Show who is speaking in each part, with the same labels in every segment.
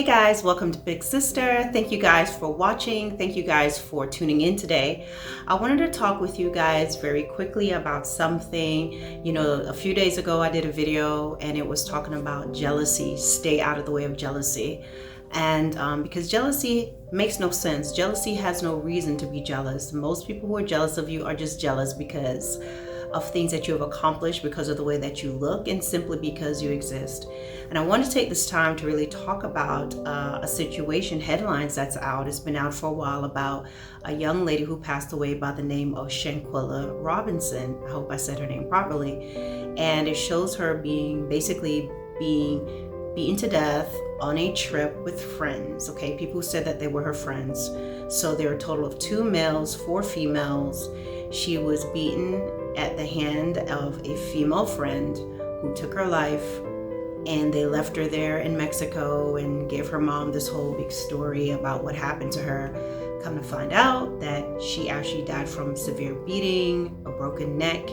Speaker 1: Hey guys, welcome to Big Sister. Thank you guys for watching. Thank you guys for tuning in today. I wanted to talk with you guys very quickly about something. A few days ago I did a video and it was talking about jealousy. Stay out of the way of jealousy. And because jealousy makes no sense. Jealousy has no reason to be jealous. Most people who are jealous of you are just jealous because of things that you have accomplished, because of the way that you look, and simply because you exist. And I want to take this time to really talk about a situation, headlines that's out. It's been out for a while, about a young lady who passed away by the name of Shanquella Robinson. I hope I said her name properly. And it shows her basically being beaten to death on a trip with friends. Okay, people said that they were her friends. So there were a total of 2 males, 4 females. She was beaten at the hand of a female friend who took her life, and they left her there in Mexico and gave her mom this whole big story about what happened to her. Come to find out that she actually died from severe beating, a broken neck,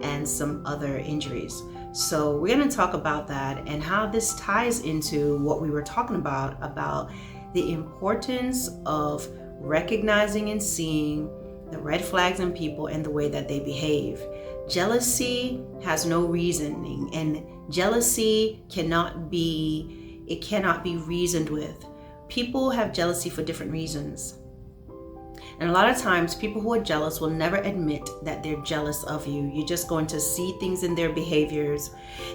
Speaker 1: and some other injuries. So we're going to talk about that and how this ties into what we were talking about the importance of recognizing and seeing the red flags in people and the way that they behave. Jealousy has no reasoning, and jealousy cannot be reasoned with. People have jealousy for different reasons. And a lot of times people who are jealous will never admit that they're jealous of you. You're just going to see things in their behaviors.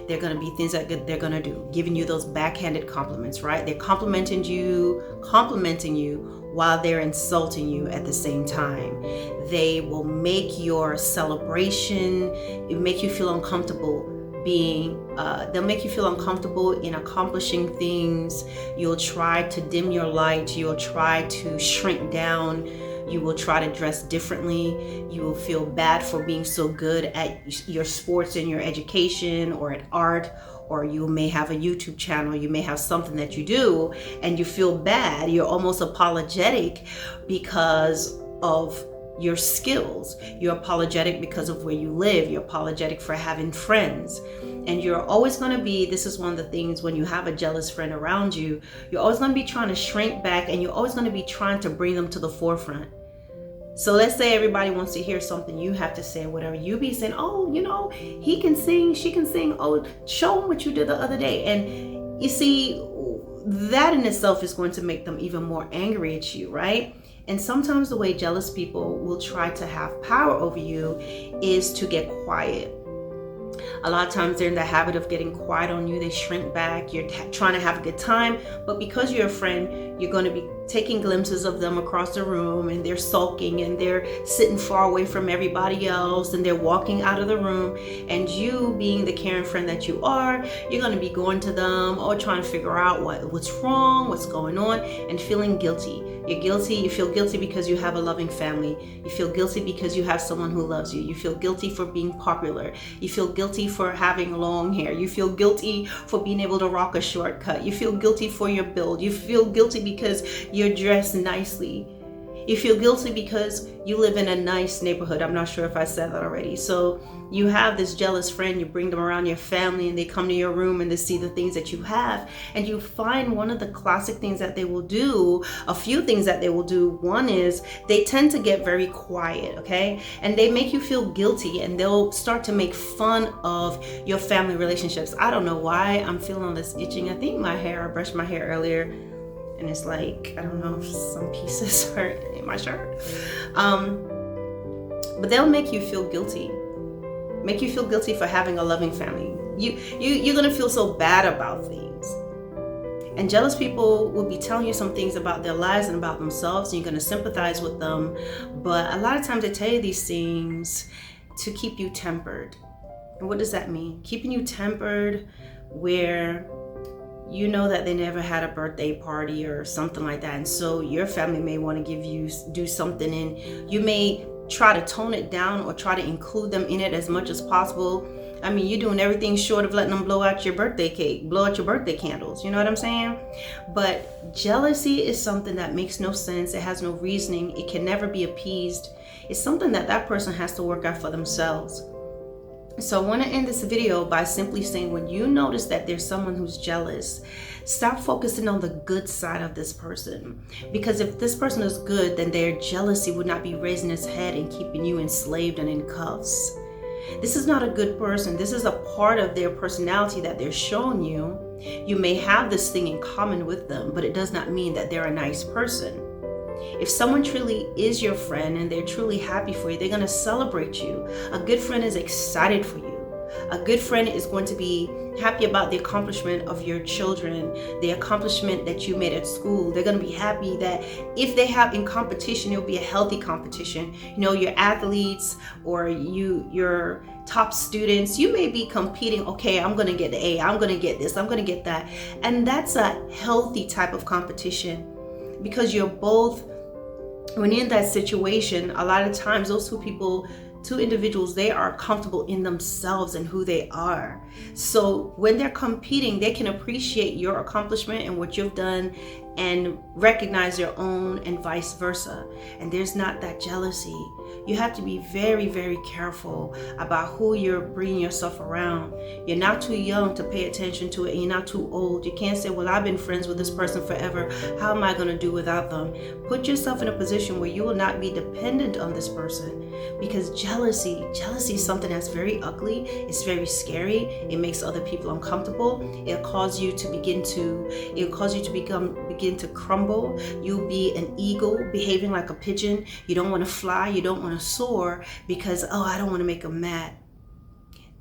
Speaker 1: They're going to be things that they're going to do, giving you those backhanded compliments, right? They're complimenting you while they're insulting you at the same time. They will make your celebration, make you feel uncomfortable they'll make you feel uncomfortable in accomplishing things. You'll try to dim your light. You'll try to shrink down. You will try to dress differently. You will feel bad for being so good at your sports and your education or at art, or you may have a YouTube channel. You may have something that you do and you feel bad. You're almost apologetic because of your skills. You're apologetic because of where you live. You're apologetic for having friends. And you're always going to be, this is one of the things when you have a jealous friend around you, you're always going to be trying to shrink back, and you're always going to be trying to bring them to the forefront. So let's say everybody wants to hear something, you have to say whatever. You be saying, oh, he can sing, she can sing. Oh, show them what you did the other day. And you see, that in itself is going to make them even more angry at you, right? And sometimes the way jealous people will try to have power over you is to get quiet. A lot of times they're in the habit of getting quiet on you. They shrink back. You're trying to have a good time, but because you're a friend, you're going to be taking glimpses of them across the room, and they're sulking and they're sitting far away from everybody else, and they're walking out of the room. And you, being the caring friend that you are, you're going to be going to them or trying to figure out what's wrong, what's going on, and feeling guilty. You're guilty. You feel guilty because you have a loving family. You feel guilty because you have someone who loves you. You feel guilty for being popular. You feel guilty for having long hair. You feel guilty for being able to rock a shortcut. You feel guilty for your build. You feel guilty because you're dressed nicely. You feel guilty because you live in a nice neighborhood. I'm not sure if I said that already. So you have this jealous friend, you bring them around your family, and they come to your room and they see the things that you have. And you find one of the classic things that they will do, a few things that they will do. One is they tend to get very quiet, okay? And they make you feel guilty, and they'll start to make fun of your family relationships. I don't know why I'm feeling this itching. I think I brushed my hair earlier, and it's like, I don't know if some pieces are in my shirt. But they'll make you feel guilty. Make you feel guilty for having a loving family. You're gonna feel so bad about things. And jealous people will be telling you some things about their lives and about themselves, and you're gonna sympathize with them. But a lot of times they tell you these things to keep you tempered. And what does that mean? Keeping you tempered where you know that they never had a birthday party or something like that, and so your family may want to do something, and you may try to tone it down or try to include them in it as much as possible. I mean, you're doing everything short of letting them blow out your birthday cake, blow out your birthday candles. You know what I'm saying? But jealousy is something that makes no sense. It has no reasoning. It can never be appeased. It's something that person has to work out for themselves. So I want to end this video by simply saying, when you notice that there's someone who's jealous, stop focusing on the good side of this person. Because if this person is good, then their jealousy would not be raising its head and keeping you enslaved and in cuffs. This is not a good person. This is a part of their personality that they're showing you. You may have this thing in common with them, but it does not mean that they're a nice person. If someone truly is your friend and they're truly happy for you, they're going to celebrate you. A good friend is excited for you. A good friend is going to be happy about the accomplishment of your children, the accomplishment that you made at school. They're going to be happy that if they have in competition, it'll be a healthy competition. You know, your athletes or your top students, you may be competing. Okay, I'm going to get the A. I'm going to get this. I'm going to get that. And that's a healthy type of competition, because you're both, when you're in that situation, a lot of times those two individuals, they are comfortable in themselves and who they are. So when they're competing, they can appreciate your accomplishment and what you've done and recognize their own, and vice versa. And there's not that jealousy. You have to be very, very careful about who you're bringing yourself around. You're not too young to pay attention to it, and you're not too old. You can't say, well, I've been friends with this person forever. How am I going to do without them? Put yourself in a position where you will not be dependent on this person, because jealousy is something that's very ugly. It's very scary. It makes other people uncomfortable. It'll cause you to begin to crumble. You'll be an eagle behaving like a pigeon. You don't want to fly. You don't want to soar because, oh, I don't want to make them mad.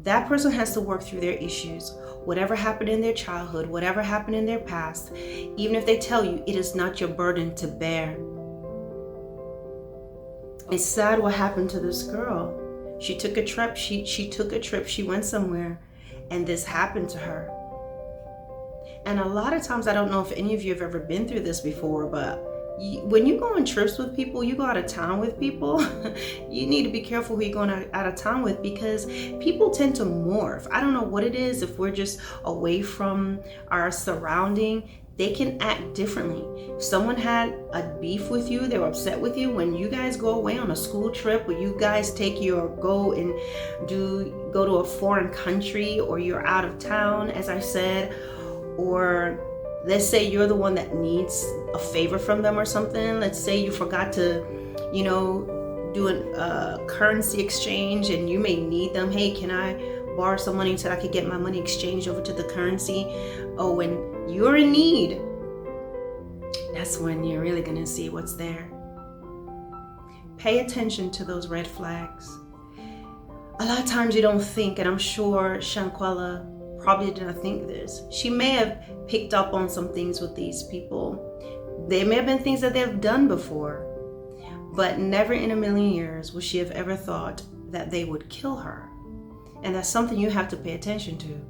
Speaker 1: That person has to work through their issues. Whatever happened in their childhood, whatever happened in their past, even if they tell you, it is not your burden to bear. It's sad what happened to this girl. She took a trip. She took a trip. She went somewhere, and this happened to her. And a lot of times, I don't know if any of you have ever been through this before, but when you go on trips with people, you go out of town with people, you need to be careful who you're going out of town with, because people tend to morph. I don't know what it is. If we're just away from our surrounding, they can act differently. If someone had a beef with you, they were upset with you, when you guys go away on a school trip, where you guys go to a foreign country, or you're out of town, as I said, or let's say you're the one that needs a favor from them or something. Let's say you forgot to, do a currency exchange, and you may need them. Hey, can I borrow some money so I could get my money exchanged over to the currency? Oh, when you're in need, that's when you're really gonna see what's there. Pay attention to those red flags. A lot of times you don't think, and I'm sure Shanquella probably didn't think this. She may have picked up on some things with these people. They may have been things that they've done before, but never in a million years would she have ever thought that they would kill her. And that's something you have to pay attention to.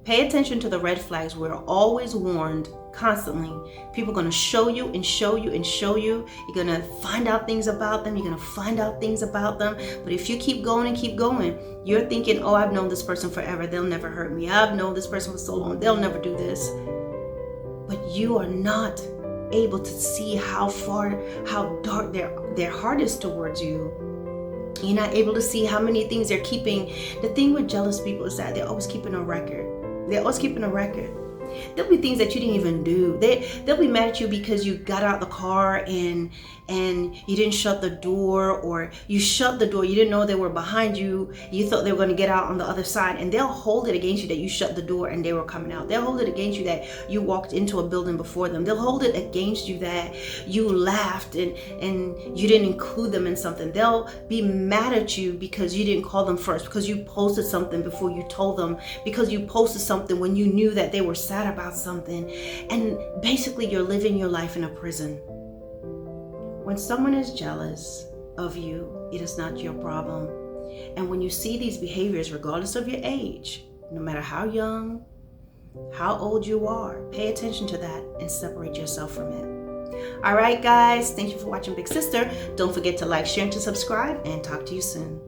Speaker 1: Pay attention to the red flags. We're always warned constantly. People are going to show you and show you and show you. You're going to find out things about them. You're going to find out things about them. But if you keep going and keep going, you're thinking, oh, I've known this person forever. They'll never hurt me. I've known this person for so long. They'll never do this. But you are not able to see how dark their heart is towards you. You're not able to see how many things they're keeping. The thing with jealous people is that they're always keeping a record. They're always keeping a record. There'll be things that you didn't even do. They'll be mad at you because you got out the car and you didn't shut the door, or you shut the door, you didn't know they were behind you. You thought they were going to get out on the other side, and they'll hold it against you that you shut the door and they were coming out. They'll hold it against you that you walked into a building before them. They'll hold it against you that you laughed and you didn't include them in something. They'll be mad at you because you didn't call them first, because you posted something before you told them, because you posted something when you knew that they were sad about something. And basically you're living your life in a prison. When someone is jealous of you, it is not your problem. And when you see these behaviors, regardless of your age, no matter how young, how old you are, pay attention to that and separate yourself from it. All right, guys, thank you for watching Big Sister. Don't forget to like, share, and to subscribe, and talk to you soon.